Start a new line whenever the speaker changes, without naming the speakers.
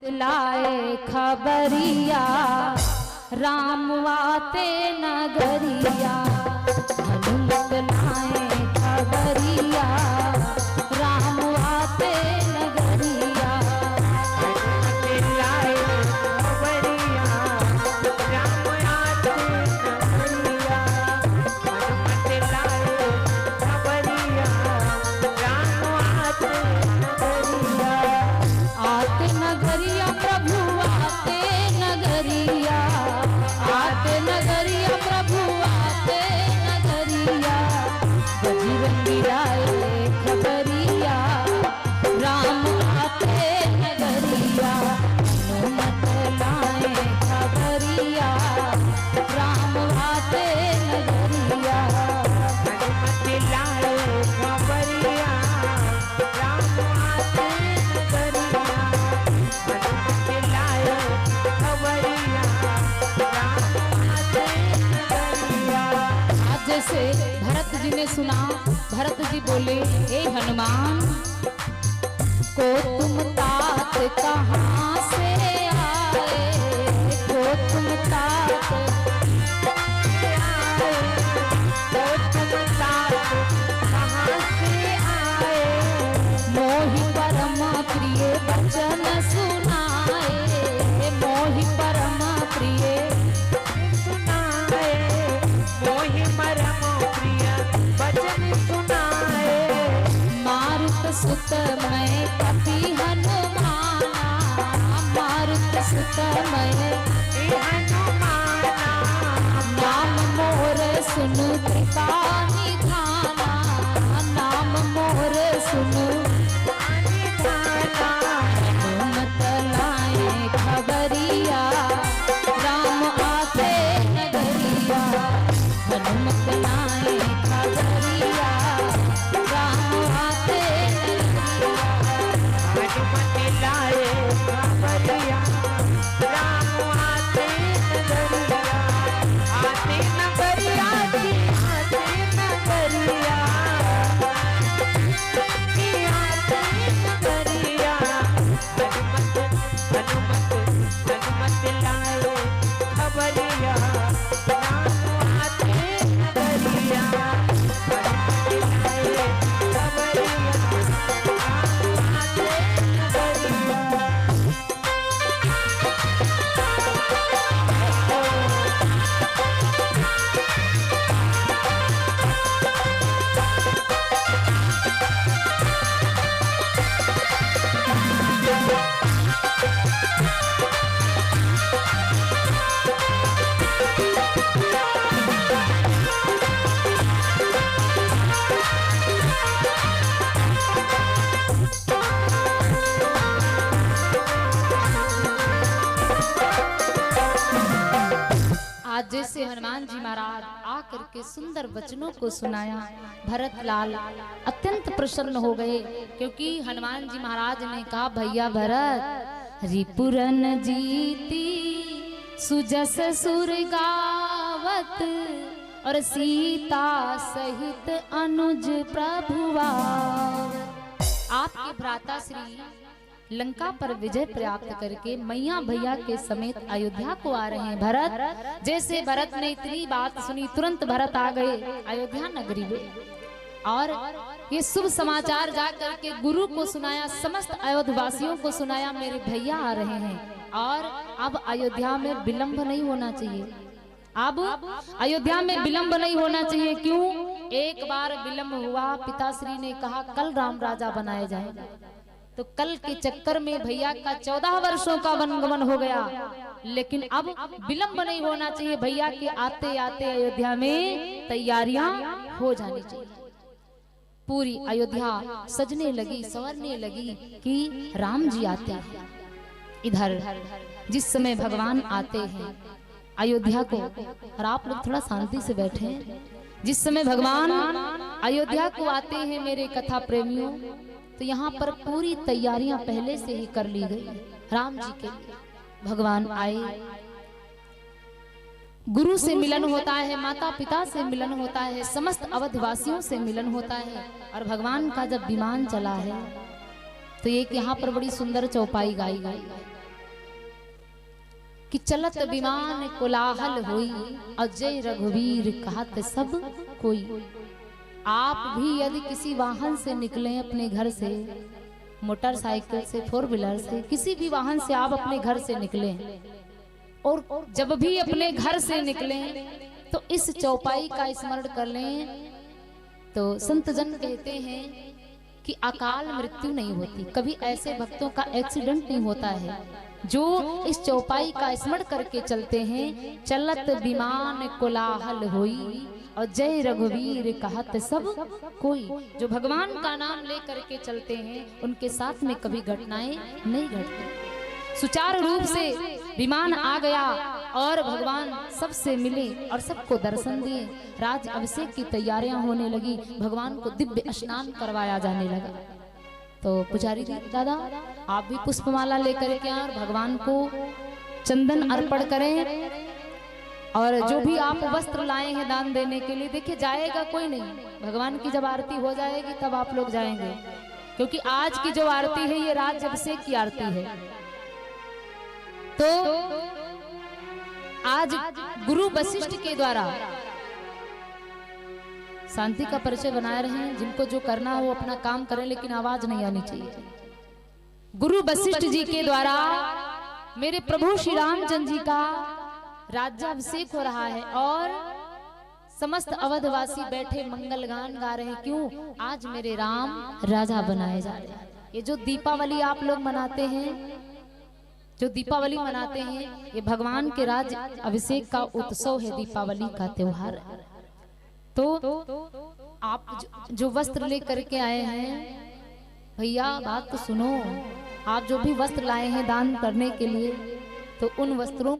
लाए खबरिया राम आते नगरिया, हनुमत लाए खबरिया राम आते नगरिया।
हनुमत लाए खबरिया राम आते नगरिया, हनुमत लाए खबरिया राम आते नगरिया।
आते नगरिया प्रभु आते नगरिया, आते नगरिया प्रभु आते नगरिया। बजरंगी लाए खबरिया राम आते नगरिया, हनुमत लाए खबरिया राम आते नगरिया।
हनुमत लाए खबरिया राम आते नगरिया, हनुमत लाए खबरिया राम आते नगरिया।
आज जैसे भरत जी ने सुना, भरत जी बोले हे हनुमान को तुम तात कहाँ से आए, को तुम तात
आए तो तुम साथ कहाँ से आए,
मोहि परम प्रिय वचन सुनाए, मोहि परम प्रिय
सुनाए मोहि परम प्रिय वचन सुनाए।
मारुत सुत मैं कपि हनुमाना, मारुत सुत मैं
हनुमाना
नाम मोर सुनु कृपा निधाना, नाम मोर सुनु
निधाना।
हनुमत लाए खबरिया राम आते नगरिया, हनुमत लाए खबरिया राम आते नगरिया।
हनुमत लाए खबरिया राम आते नगरिया, आते नगरिया जी आते नगरिया, आते नगरिया। हनुमत हनुमत हनुमत लाए खबरिया राम आते नगरिया, हनुमत लाए खबरिया राम आते नगरिया।
आज जैसे हनुमान जी महाराज आकर के सुंदर वचनों को सुनाया, भरत लाल अत्यंत प्रसन्न हो गए, क्योंकि हनुमान जी महाराज ने कहा भैया भरत रिपुरन जीती सुजस सुर गावत, और सीता सहित अनुज प्रभुवार। आपके भ्राता श्री लंका पर विजय प्राप्त करके मैया भैया के समेत अयोध्या को आ रहे हैं। भरत जैसे भरत ने इतनी बात सुनी, तुरंत भरत आ गए अयोध्या नगरी में, और ये शुभ समाचार जाकर के गुरु को सुनाया, समस्त अयोध्यवासियों को सुनाया मेरे भैया आ रहे हैं, और अब अयोध्या में विलंब नहीं होना चाहिए, अब अयोध्या में विलंब नहीं होना चाहिए। क्यों? एक बार विलंब हुआ, पिताश्री ने कहा कल राम राजा बनाए जाएगा, तो कल के चक्कर में भैया का 14 वर्षों का वनगमन हो गया, लेकिन अब विलंब नहीं होना चाहिए। भैया के आते आते अयोध्या में तैयारियां हो जानी चाहिए। पूरी अयोध्या सजने लगी, संवरने लगी कि राम जी आते हैं। इधर जिस समय भगवान आते हैं अयोध्या को, और आप लोग थोड़ा शांति से बैठे, जिस समय भगवान अयोध्या को आते हैं मेरे कथा प्रेमियों, तो यहाँ पर पूरी तैयारियां पहले से ही कर ली गई राम जी के लिए। भगवान आए, गुरु से मिलन होता है, माता पिता से मिलन होता है, समस्त अवधवासियों से मिलन होता है, और भगवान का जब विमान चला है तो एक यहाँ पर बड़ी सुंदर चौपाई गाई गई। कि चलत विमान कोलाहल होई, अजय रघुवीर कहत सब कोई। आप भी यदि किसी वाहन से निकलें अपने घर से, मोटरसाइकिल से, फोर व्हीलर से, किसी भी वाहन से आप अपने घर से निकलें, और जब भी अपने घर से निकलें तो इस चौपाई का स्मरण कर लें। तो संत जन कहते हैं कि अकाल मृत्यु नहीं होती, कभी ऐसे भक्तों का एक्सीडेंट नहीं होता है जो इस चौपाई का स्मरण करके चलते हैं। चलत विमान कोलाहल होई, और जय रघुवीर कहत सब कोई। जो भगवान का नाम ले करके चलते हैं उनके साथ में कभी घटनाएं नहीं घटती। सुचारू रूप से विमान आ गया और भगवान सबसे मिले और सबको दर्शन दिए। राज अभिषेक की तैयारियां होने लगी, भगवान को दिव्य स्नान करवाया जाने लगा। तो पुजारी जी दादा आप भी पुष्पमाला लेकर के आए और भगवान को चंदन अर्पण करें, और जो भी आप वस्त्र लाए हैं दान देने के लिए, देखिए जाएगा कोई नहीं, भगवान की जब आरती हो जाएगी तब आप लोग जाएंगे, क्योंकि आज की जो आरती है ये राज अभिषेक की आरती है। तो आज गुरु वशिष्ठ के द्वारा शांति का परिचय बनाए रहे हैं। जिनको जो करना हो अपना काम करें, लेकिन आवाज नहीं आनी चाहिए। गुरु वशिष्ठ जी के द्वारा मेरे प्रभु श्री रामचंद्र जी का राज्याभिषेक हो रहा है और समस्त अवधवासी बैठे मंगल गान गा रहे हैं। क्यों? आज मेरे राम राजा बनाए जा रहे हैं। ये जो दीपावली आप लोग मनाते हैं, जो दीपावली मनाते हैं, ये भगवान के राज अभिषेक का उत्सव है, दीपावली का त्योहार है। तो आप जो वस्त्र लेकर के आए हैं, भैया बात तो सुनो, आप जो भी वस्त्र लाए हैं दान करने के लिए, तो उन वस्त्रों